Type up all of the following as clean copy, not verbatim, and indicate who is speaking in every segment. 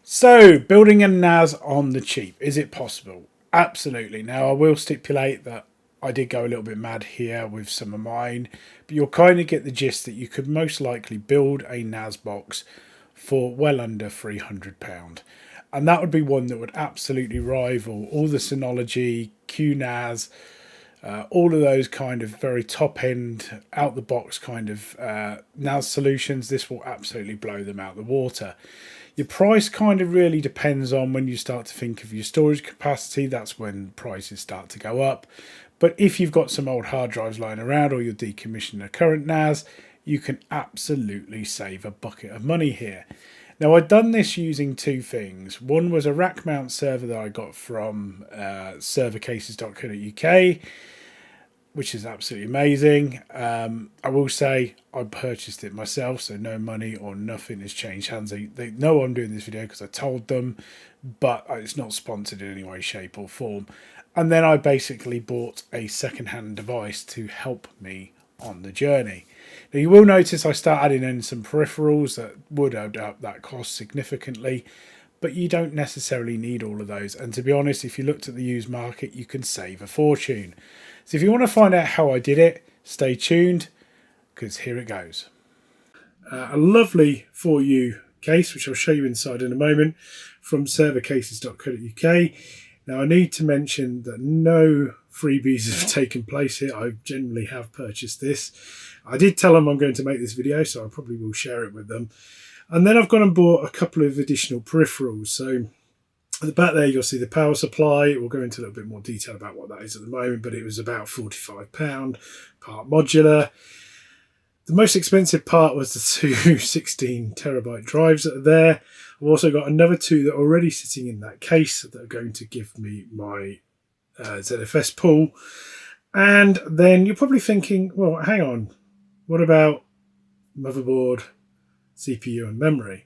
Speaker 1: So, building a NAS on the cheap, is it possible? Absolutely. Now, I will stipulate that I did go a little bit mad here with some of mine, but you'll kind of get the gist that you could most likely build a NAS box for well under £300. And that would be one that would absolutely rival all the Synology, QNAS, all of those kind of very top end, out the box kind of NAS solutions. This will absolutely blow them out the water. Your price kind of really depends on when you start to think of your storage capacity. That's when prices start to go up. But if you've got some old hard drives lying around or you're decommissioning a current NAS, you can absolutely save a bucket of money here. Now, I'd done this using two things. One was a rack mount server that I got from servercases.co.uk, which is absolutely amazing. I will say I purchased it myself, so no money or nothing has changed hands. They know I'm doing this video because I told them, but it's not sponsored in any way, shape or form. And then I basically bought a second-hand device to help me on the journey. Now, you will notice I start adding in some peripherals that would add up that cost significantly, but you don't necessarily need all of those. And to be honest, if you looked at the used market, you can save a fortune. So if you want to find out how I did it, stay tuned, because here it goes. A lovely for you case, which I'll show you inside in a moment, from servercases.co.uk. Now, I need to mention that no freebies have taken place here. I generally have purchased this. I did tell them I'm going to make this video, so I probably will share it with them. And then I've gone and bought a couple of additional peripherals. So at the back there, you'll see the power supply. We'll go into a little bit more detail about what that is at the moment, but it was about £45, part modular. The most expensive part was the two 16 terabyte drives that are there. I've also got another two that are already sitting in that case that are going to give me my ZFS pool. And then you're probably thinking, well, hang on, what about motherboard, CPU and memory?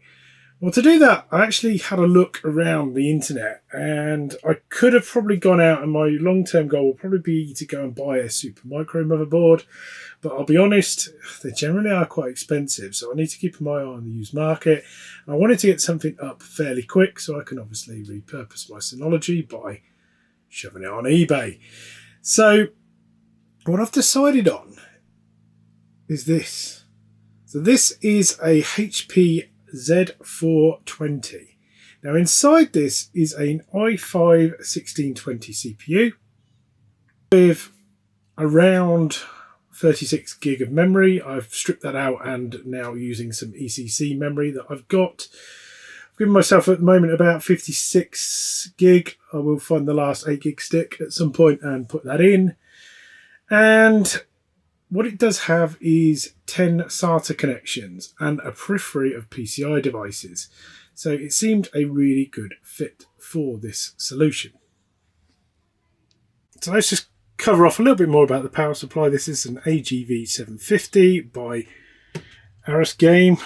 Speaker 1: Well, to do that, I actually had a look around the internet, and I could have probably gone out, and my long-term goal will probably be to go and buy a Supermicro motherboard. But I'll be honest, they generally are quite expensive, so I need to keep an eye on the used market. And I wanted to get something up fairly quick, so I can obviously repurpose my Synology by shoving it on eBay. So what I've decided on is this. So this is a HP Z420. Now inside this is an i5 1620 CPU with around 36 gig of memory. I've stripped that out and now using some ECC memory that I've got. I've given myself at the moment about 56 gig. I will find the last 8 gig stick at some point and put that in. And what it does have is 10 SATA connections and a periphery of PCI devices. So it seemed a really good fit for this solution. So let's just cover off a little bit more about the power supply. This is an AGV 750 by Aris Game.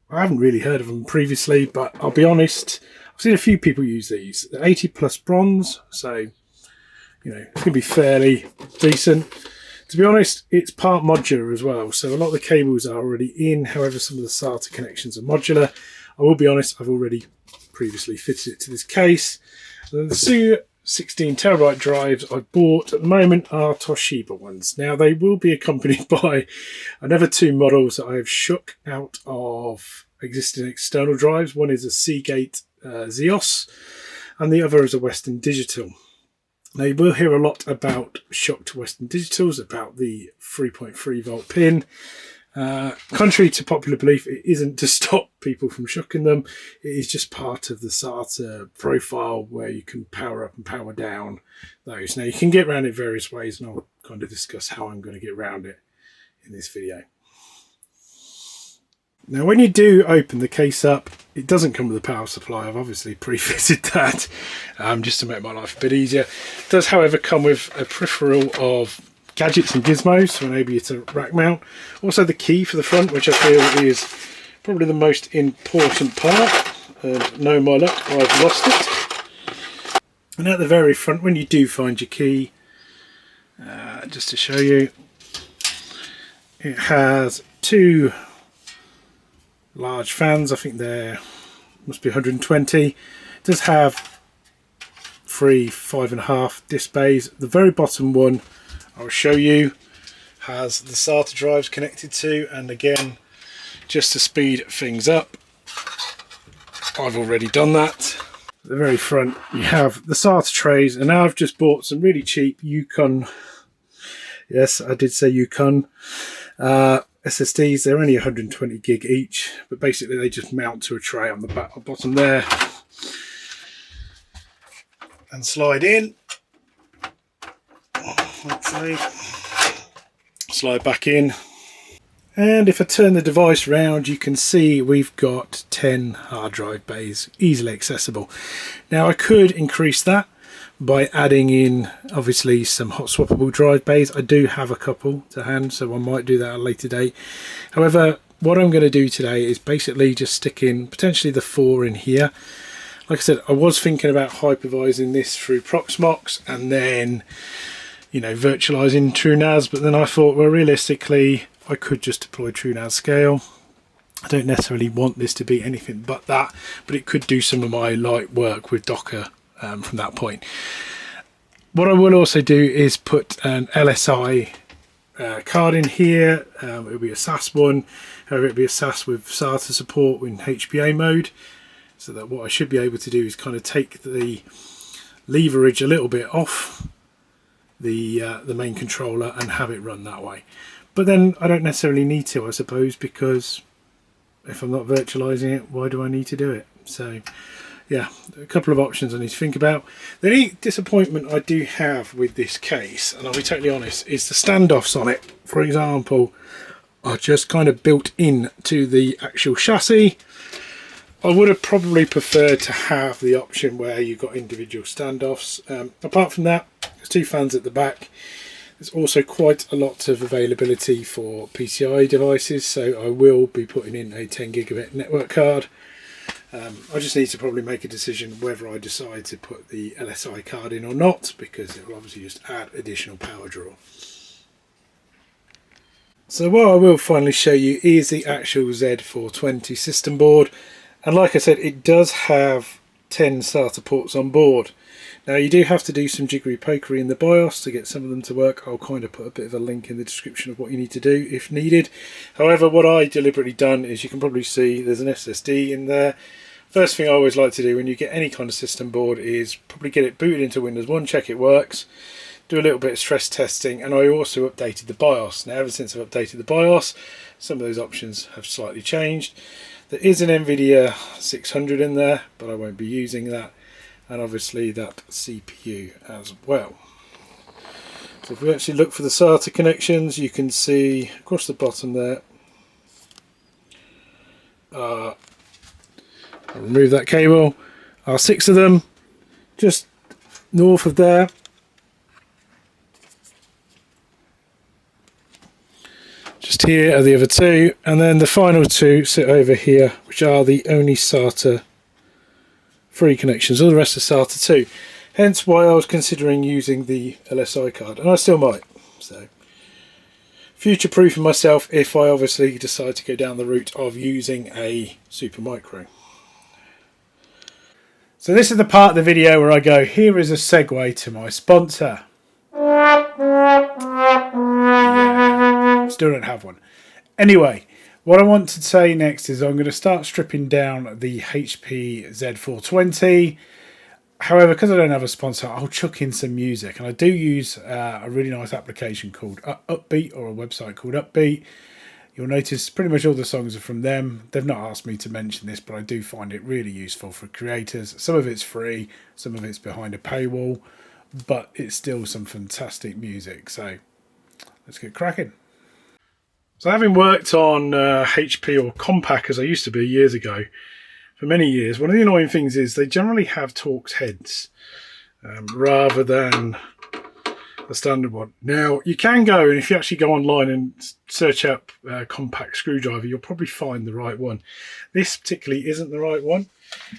Speaker 1: I haven't really heard of them previously, but I'll be honest, I've seen a few people use these. They're 80 plus bronze, so you know, it's going to be fairly decent. To be honest, it's part modular as well, so a lot of the cables are already in. However, some of the SATA connections are modular. I will be honest, I've already previously fitted it to this case. And the two 16 terabyte drives I bought at the moment are Toshiba ones. Now, they will be accompanied by another two models that I have shook out of existing external drives. One is a Seagate Xeos, and the other is a Western Digital. Now, you will hear a lot about shocked Western Digitals, about the 3.3 volt pin. Contrary to popular belief, it isn't to stop people from shocking them. It is just part of the SATA profile where you can power up and power down those. Now, you can get around it various ways, and I'll kind of discuss how I'm going to get around it in this video. Now, when you do open the case up, it doesn't come with a power supply. I've obviously pre-fitted that just to make my life a bit easier. It does, however, come with a peripheral of gadgets and gizmos to enable you to rack mount. Also the key for the front, which I feel is probably the most important part. No, my luck, I've lost it. And at the very front, when you do find your key, just to show you, it has two large fans. I think they're must be 120. It does have 3 5.5 disk bays. The very bottom one I'll show you has the SATA drives connected to, and again, just to speed things up, I've already done that. At the very front you have the SATA trays, and now I've just bought some really cheap Yukon, yes I did say Yukon, SSDs. They're only 120 gig each, but basically they just mount to a tray on the bottom there and slide in. Hopefully slide back in, and if I turn the device round, you can see we've got 10 hard drive bays easily accessible. Now I could increase that by adding in obviously some hot swappable drive bays. I do have a couple to hand, so I might do that at a later date. However, what I'm going to do today is basically just stick in potentially the 4 in here. Like I said, I was thinking about hypervising this through Proxmox and then, you know, virtualizing TrueNas, but then I thought, well, realistically I could just deploy TrueNas scale. I don't necessarily want this to be anything but that, but it could do some of my light work with Docker from that point. What I will also do is put an LSI card in here. It'll be a SAS one, however it'll be a SAS with SATA support in HBA mode, so that what I should be able to do is kind of take the leverage a little bit off the main controller and have it run that way. But then I don't necessarily need to, I suppose, because if I'm not virtualizing it, why do I need to do it? So yeah, a couple of options I need to think about. The only disappointment I do have with this case, and I'll be totally honest, is the standoffs on it, for example, are just kind of built in to the actual chassis. I would have probably preferred to have the option where you've got individual standoffs. Apart from that, there's 2 fans at the back. There's also quite a lot of availability for PCI devices, so I will be putting in a 10 gigabit network card. I just need to probably make a decision whether I decide to put the LSI card in or not, because it will obviously just add additional power draw. So what I will finally show you is the actual Z420 system board, and like I said, it does have 10 SATA ports on board. Now you do have to do some jiggery pokery in the BIOS to get some of them to work. I'll kind of put a bit of a link in the description of what you need to do if needed. However, what I deliberately done is, you can probably see there's an SSD in there. First thing I always like to do when you get any kind of system board is probably get it booted into Windows 1, check it works, do a little bit of stress testing, and I also updated the BIOS. Now ever since I've updated the BIOS, some of those options have slightly changed. There is an NVIDIA 600 in there, but I won't be using that. And obviously that CPU as well. So if we actually look for the SATA connections, you can see across the bottom there, I'll remove that cable, are 6 of them just north of there. Just here are the other 2, and then the final 2 sit over here, which are the only SATA free connections. All the rest are SATA 2. Hence why I was considering using the LSI card, and I still might. So future-proofing myself if I obviously decide to go down the route of using a Supermicro. So this is the part of the video where I go, here is a segue to my sponsor. Yeah, still don't have one. Anyway, what I want to say next is I'm going to start stripping down the HP Z420. However, because I don't have a sponsor, I'll chuck in some music. And I do use a really nice application called Upbeat, or a website called Upbeat. You'll notice pretty much all the songs are from them. They've not asked me to mention this, but I do find it really useful for creators. Some of it's free, some of it's behind a paywall, but it's still some fantastic music. So let's get cracking. So having worked on HP or Compaq as I used to be years ago, for many years, one of the annoying things is they generally have Torx heads rather than the standard one. Now you can go, and if you actually go online and search up Compaq screwdriver, you'll probably find the right one. This particularly isn't the right one.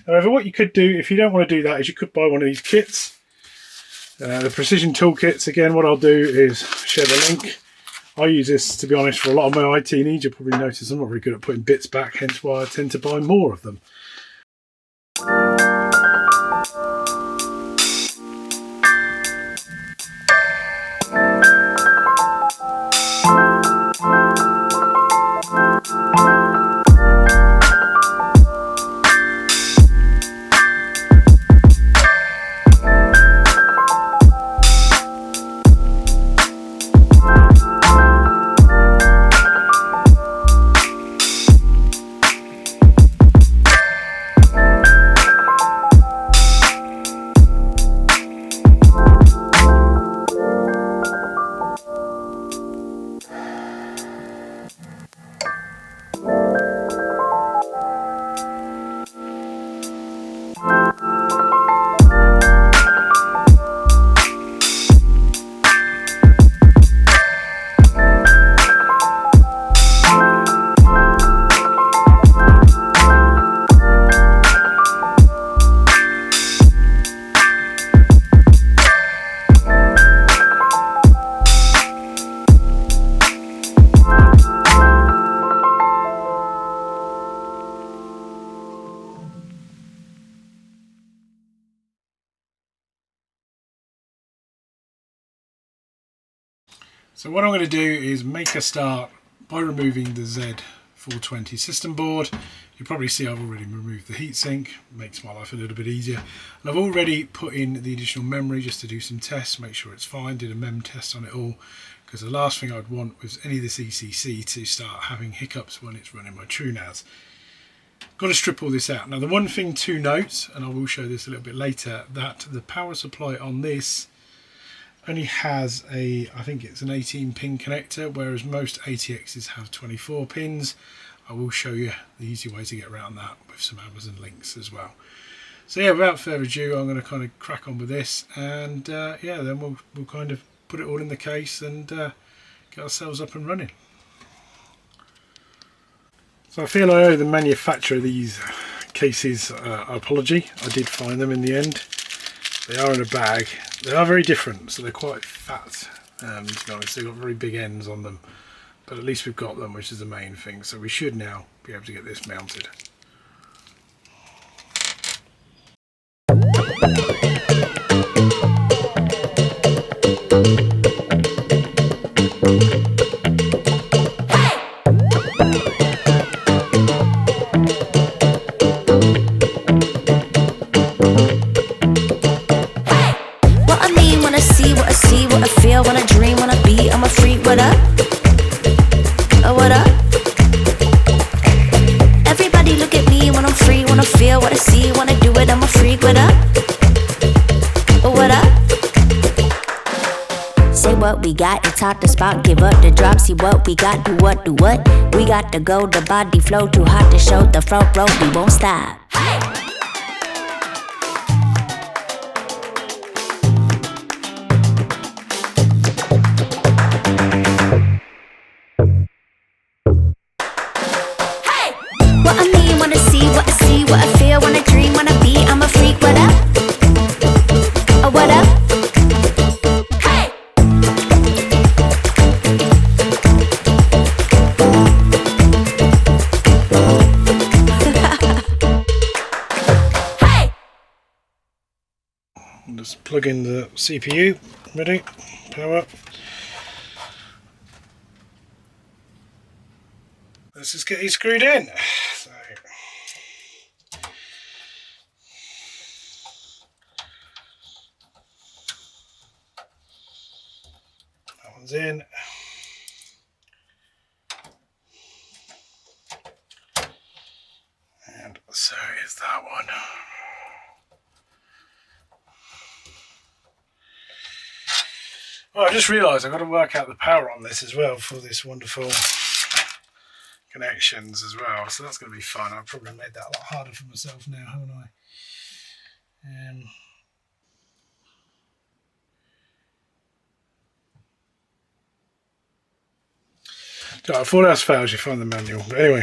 Speaker 1: However, what you could do if you don't want to do that is you could buy one of these kits. The precision toolkits, again, what I'll do is share the link. I use this, to be honest, for a lot of my IT needs. You'll probably notice I'm not very good at putting bits back, hence why I tend to buy more of them. So what I'm going to do is make a start by removing the Z420 system board. You probably see I've already removed the heatsink, makes my life a little bit easier. And I've already put in the additional memory just to do some tests, make sure it's fine, did a mem test on it all, because the last thing I'd want was any of this ECC to start having hiccups when it's running my TrueNas. Got to strip all this out. Now the one thing to note, and I will show this a little bit later, that the power supply on this only has I think it's an 18 pin connector, whereas most ATXs have 24 pins. I will show you the easy way to get around that with some Amazon links as well. So yeah, without further ado, I'm going to kind of crack on with this, and yeah, then we'll kind of put it all in the case and get ourselves up and running. So I feel I owe the manufacturer of these cases an apology. I did find them in the end. They are in a bag. They are very different, so they're quite fat. To be honest, they've got very big ends on them. But at least we've got them, which is the main thing. So we should now be able to get this mounted.
Speaker 2: We got, it's hot to spot, give up the drop, see what we got, do what, we got to go, the body flow, too hot to show, the front row, we won't stop. Hey! What I mean, wanna see, what I see, what I feel, wanna dream, wanna be, I'm a freak, what up? Oh, what up?
Speaker 1: Just plug in the CPU, ready, power. Let's just get these screwed in. So, that one's in. And so is that one. Well, I just realised I've got to work out the power on this as well for this wonderful connections as well. So that's going to be fun. I've probably made that a lot harder for myself now, haven't I? So if all else fails, you find the manual. But anyway,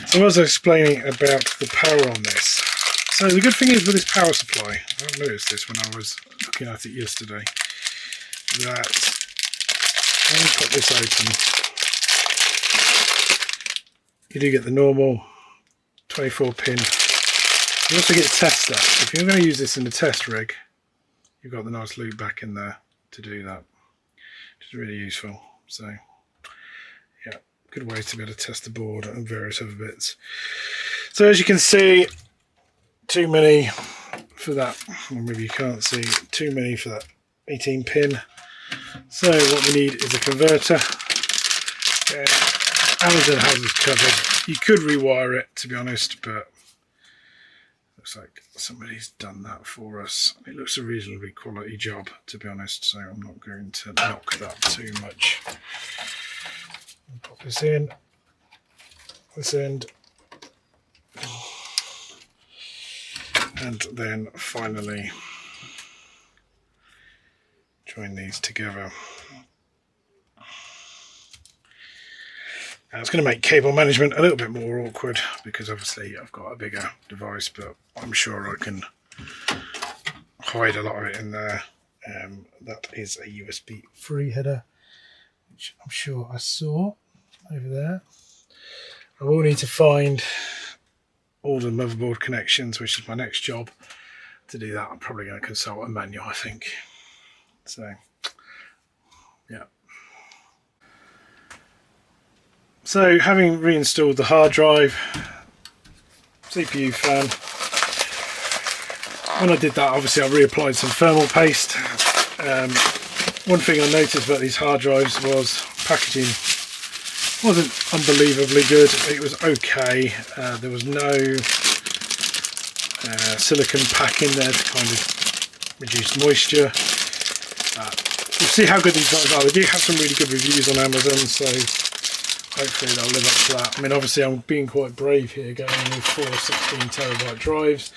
Speaker 1: so I was explaining about the power on this. So the good thing is with this power supply, I noticed this when I was looking at it yesterday, that when you put this open, you do get the normal 24 pin. You also get test stuff. If you're going to use this in the test rig, you've got the nice loop back in there to do that, which is really useful. So yeah, good way to be able to test the board and various other bits. So as you can see, too many for that, or maybe you can't see, too many for that 18 pin. So what we need is a converter. Amazon has this covered. You could rewire it, to be honest, but looks like somebody's done that for us. It looks a reasonably quality job, to be honest, so I'm not going to knock that too much. Pop this in, this end, and then finally join these together. Now it's going to make cable management a little bit more awkward because obviously I've got a bigger device, but I'm sure I can hide a lot of it in there. That is a USB 3 header, which I'm sure I saw over there. I will need to find all the motherboard connections, which is my next job. To do that, I'm probably going to consult a manual, I think. So Yeah. So having reinstalled the hard drive, CPU fan, when I did that, obviously I reapplied some thermal paste. One thing I noticed about these hard drives was packaging wasn't unbelievably good. It was okay. There was no silicone pack in there to kind of reduce moisture. We'll see how good these guys are. They do have some really good reviews on Amazon, so hopefully they'll live up to that. I mean, obviously I'm being quite brave here, going with 4 16TB drives.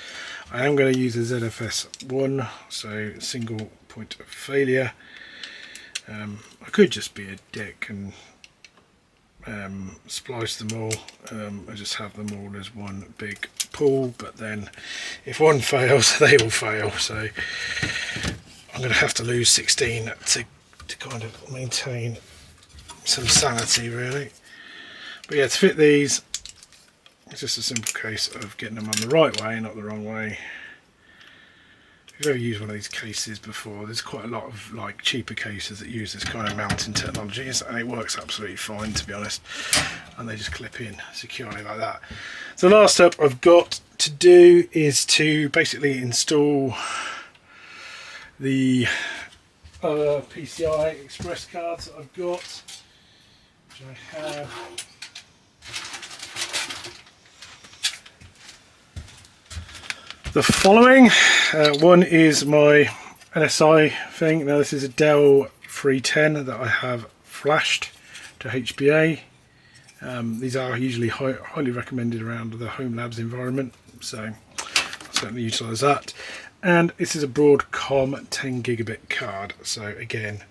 Speaker 1: I am going to use a ZFS1, so single point of failure. I could just be a dick and splice them all. I just have them all as one big pool, but then if one fails, they all fail. So I'm going to have to lose 16 to kind of maintain some sanity, really. But yeah, to fit these, it's just a simple case of getting them on the right way, not the wrong way. If you've ever used one of these cases before, there's quite a lot of like cheaper cases that use this kind of mounting technology, and it works absolutely fine, to be honest. And they just clip in securely like that. So the last step I've got to do is to basically install the other PCI Express cards that I've got, which I have. The following, one is my NSI thing. Now this is a Dell 310 that I have flashed to HBA. These are usually highly recommended around the home labs environment, so I'll certainly utilise that. And this is a Broadcom 10 gigabit card, so again,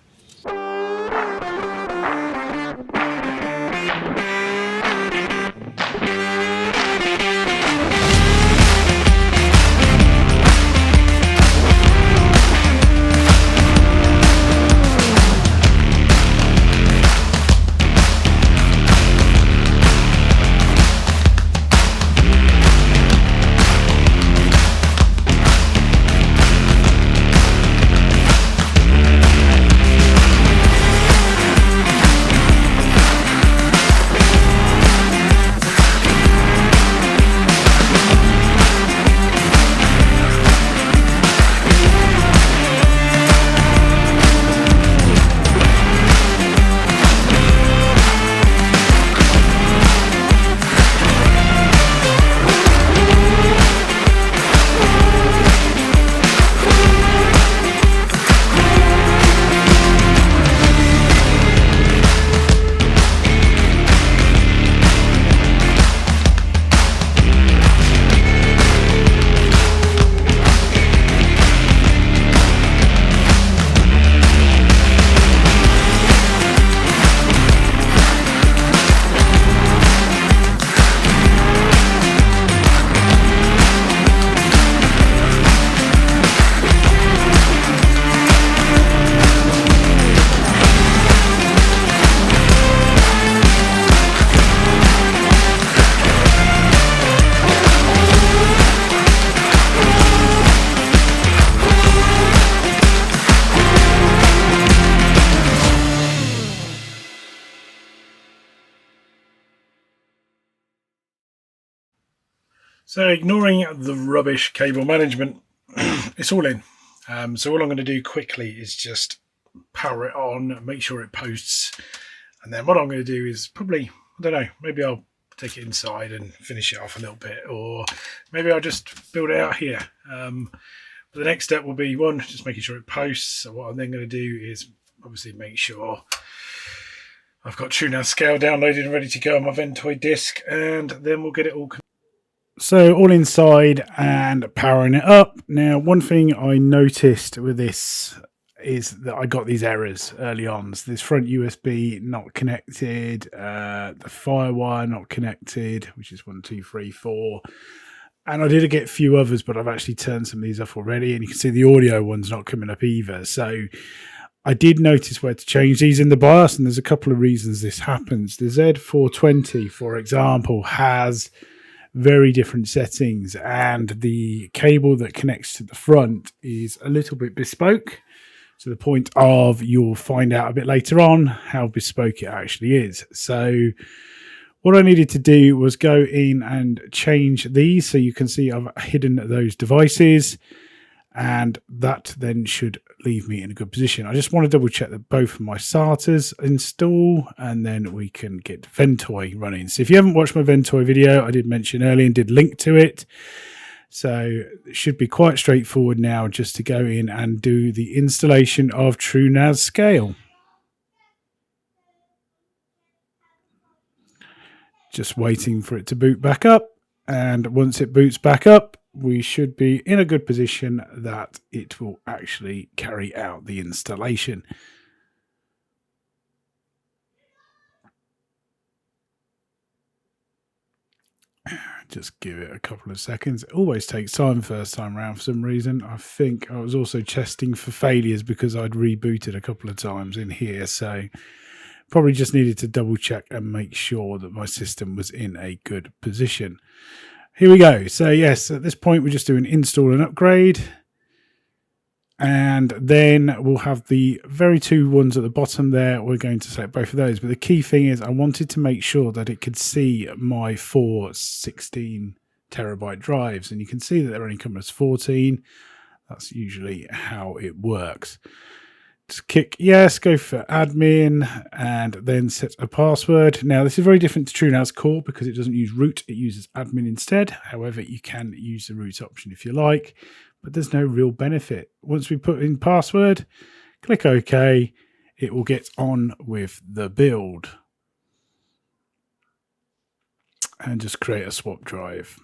Speaker 1: so ignoring the rubbish cable management, it's all in. So all I'm going to do quickly is just power it on, make sure it posts, and then what I'm going to do is probably, I don't know, maybe I'll take it inside and finish it off a little bit, or maybe I'll just build it out here. But the next step will be, one, just making sure it posts. So what I'm then going to do is obviously make sure I've got TrueNas scale downloaded and ready to go on my Ventoy disk, and then we'll get it all. So all inside and powering it up. Now, one thing I noticed with this is that I got these errors early on. So this front USB not connected, the FireWire not connected, which is 1, 2, 3, 4. And I did get a few others, but I've actually turned some of these off already. And you can see the audio one's not coming up either. So I did notice where to change these in the BIOS, and there's a couple of reasons this happens. The Z420, for example, has very different settings, and the cable that connects to the front is a little bit bespoke. to the point of you'll find out a bit later on how bespoke it actually is. So what I needed to do was go in and change these. So you can see I've hidden those devices, and that then should leave me in a good position. I just want to double check that both of my SATAs install, and then we can get Ventoy running. So if you haven't watched my Ventoy video, I did mention earlier and did link to it. So it should be quite straightforward now just to go in and do the installation of TrueNas Scale. Just waiting for it to boot back up, and once it boots back up, we should be in a good position that it will actually carry out the installation. Just give it a couple of seconds. It always takes time first time around for some reason. I think I was also testing for failures because I'd rebooted a couple of times in here, so probably just needed to double check and make sure that my system was in a good position. Here we go. So yes, at this point we're just doing install and upgrade, and then we'll have the very two ones at the bottom there. We're going to select both of those, but the key thing is I wanted to make sure that it could see my 4 16 terabyte drives, and you can see that they're only coming as 14. That's usually how it works. Just click yes, go for admin, and then set a password. Now this is very different to TrueNas Core because it doesn't use root, it uses admin instead. However, you can use the root option if you like, but there's no real benefit. Once we put in password, click OK, it will get on with the build. And just create a swap drive.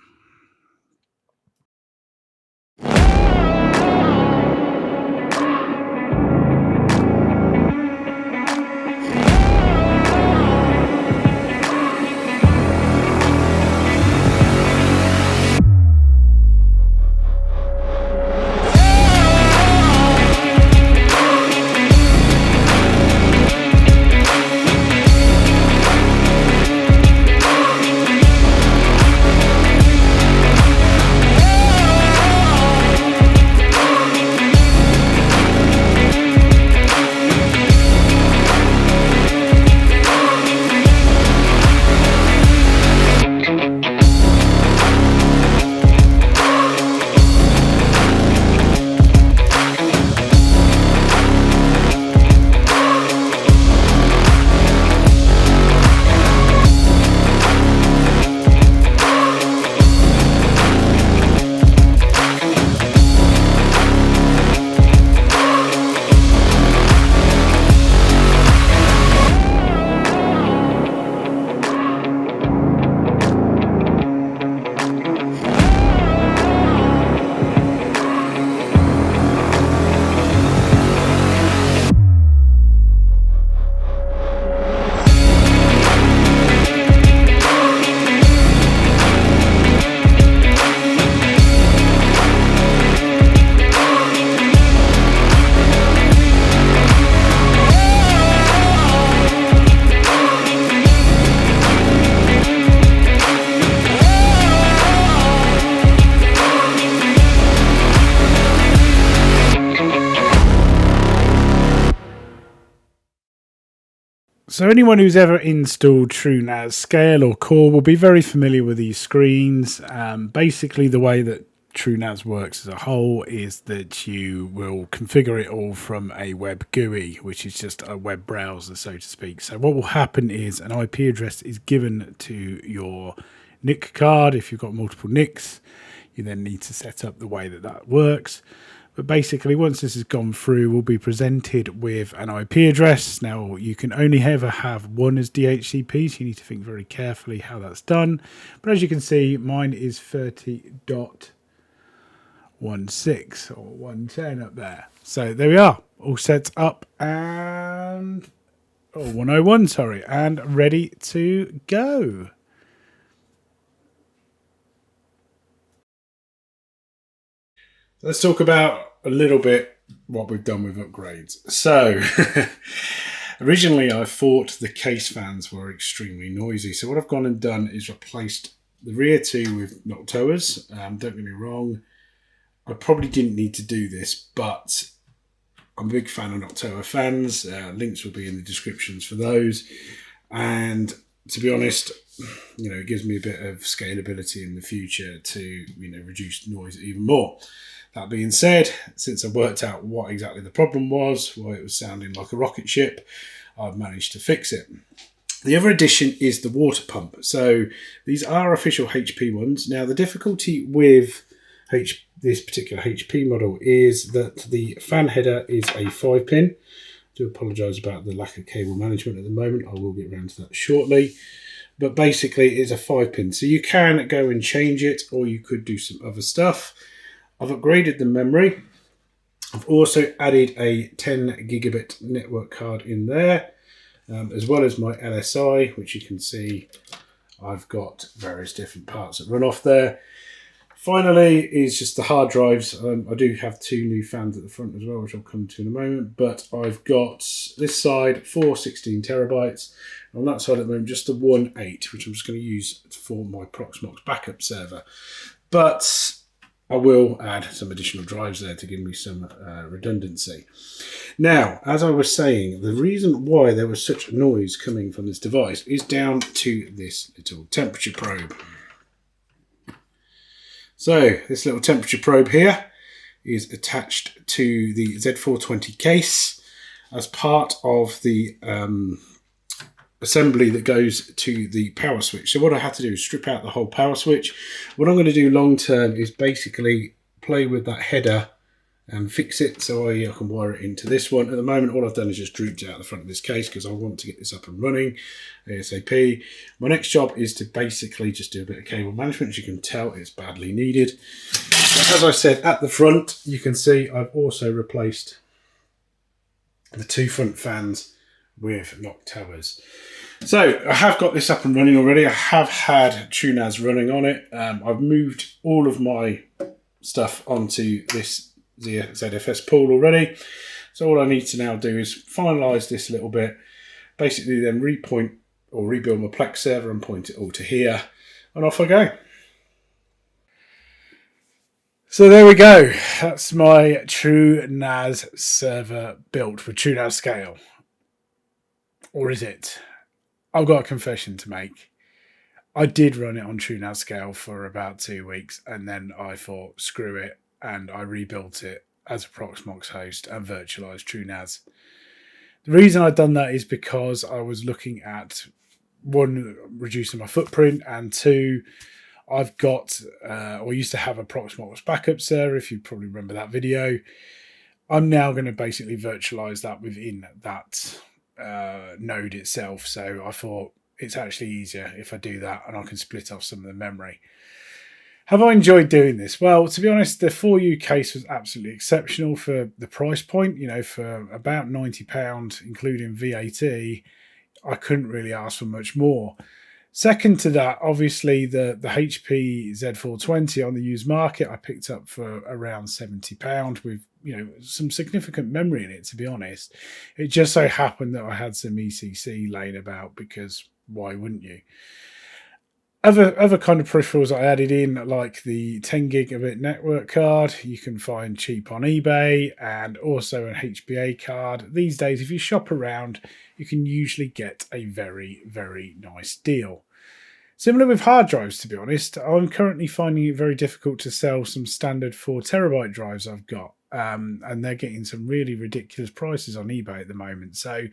Speaker 1: So anyone who's ever installed TrueNas Scale or Core will be very familiar with these screens. Basically, the way that TrueNas works as a whole is that you will configure it all from a web GUI, which is just a web browser, so to speak. So what will happen is an IP address is given to your NIC card. If you've got multiple NICs, you then need to set up the way that that works. But basically, once this has gone through, we'll be presented with an IP address. Now, you can only ever have one as DHCP, so you need to think very carefully how that's done. But as you can see, mine is 30.16 or 110 up there. So there we are, all set up and 101, sorry, and ready to go. Let's talk about a little bit what we've done with upgrades. So originally I thought the case fans were extremely noisy. So what I've gone and done is replaced the rear two with Noctoas. Don't get me wrong, I probably didn't need to do this, but I'm a big fan of Noctua fans. Links will be in the descriptions for those. And to be honest, it gives me a bit of scalability in the future to, reduce noise even more. That being said, since I worked out what exactly the problem was, why it was sounding like a rocket ship, I've managed to fix it. The other addition is the water pump. So these are official HP ones. Now, the difficulty with this particular HP model is that the fan header is a 5-pin. I do apologise about the lack of cable management at the moment. I will get around to that shortly. But basically, it's a 5-pin. So you can go and change it, or you could do some other stuff. I've upgraded the memory. I've also added a 10 gigabit network card in there, as well as my LSI, which you can see I've got various different parts that run off there. Finally is just the hard drives. I do have 2 new fans at the front as well, which I'll come to in a moment. But I've got this side 4 16 terabytes. On that side at the moment, just the 1 8, which I'm just going to use for my Proxmox backup server. But I will add some additional drives there to give me some redundancy. Now, as I was saying, the reason why there was such noise coming from this device is down to this little temperature probe. So, this little temperature probe here is attached to the Z420 case as part of the assembly that goes to the power switch. So what I had to do is strip out the whole power switch. What I'm going to do long term is basically play with that header and fix it so I can wire it into this one. At the moment, all I've done is just drooped it out the front of this case because I want to get this up and running ASAP. My next job is to basically just do a bit of cable management. As you can tell, it's badly needed. As I said, at the front, you can see I've also replaced the 2 front fans with Noctuas. So I have got this up and running already. I have had TrueNas running on it. I've moved all of my stuff onto this ZFS pool already. So all I need to now do is finalise this a little bit, basically then rebuild my Plex server and point it all to here, and off I go. So there we go. That's my TrueNas server built with TrueNas scale. Or is it? I've got a confession to make. I did run it on TrueNas scale for about 2 weeks, and then I thought, screw it, and I rebuilt it as a Proxmox host and virtualized TrueNas. The reason I've done that is because I was looking at, 1, reducing my footprint, and 2, I've got, or used to have a Proxmox backup server, if you probably remember that video. I'm now going to basically virtualize that within that node itself. So I thought it's actually easier if I do that, and I can split off some of the memory. Have I enjoyed doing this? Well, to be honest, the 4U case was absolutely exceptional for the price point. For about £90, including VAT, I couldn't really ask for much more. Second to that, obviously, the HP Z420 on the used market I picked up for around £70 with some significant memory in it, to be honest. It just so happened that I had some ECC laying about, because why wouldn't you? Other kind of peripherals I added in, like the 10 gigabit network card, you can find cheap on eBay, and also an HBA card. These days, if you shop around, you can usually get a very, very nice deal. Similar with hard drives, to be honest. I'm currently finding it very difficult to sell some standard 4 terabyte drives I've got. And they're getting some really ridiculous prices on eBay at the moment. So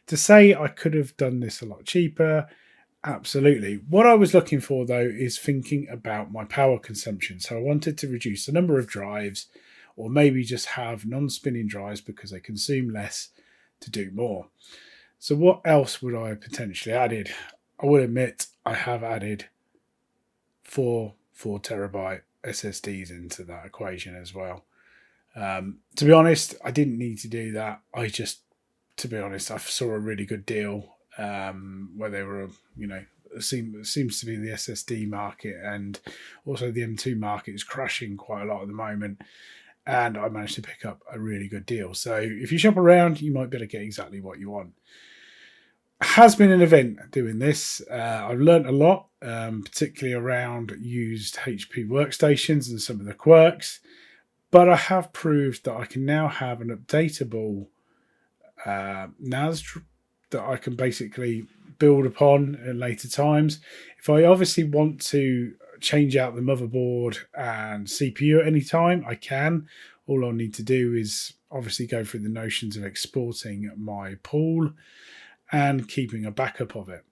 Speaker 1: to say I could have done this a lot cheaper, absolutely. What I was looking for, though, is thinking about my power consumption. So I wanted to reduce the number of drives, or maybe just have non-spinning drives because they consume less to do more. So what else would I have potentially added? I will admit I have added 4 terabyte SSDs into that equation as well. To be honest, I didn't need to do that. I saw a really good deal where they were, it seems to be the SSD market, and also the M2 market is crashing quite a lot at the moment. And I managed to pick up a really good deal. So if you shop around, you might be able to get exactly what you want. Has been an event doing this. I've learned a lot, particularly around used HP workstations and some of the quirks. But I have proved that I can now have an updatable NAS that I can basically build upon at later times. If I obviously want to change out the motherboard and CPU at any time, I can. All I need to do is obviously go through the notions of exporting my pool and keeping a backup of it.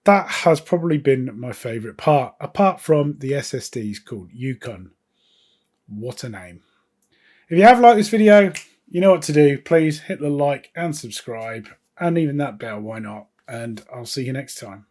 Speaker 1: That has probably been my favourite part, apart from the SSDs called Yukon. What a name. If you have liked this video, you know what to do. Please hit the like and subscribe, and even that bell, why not? And I'll see you next time.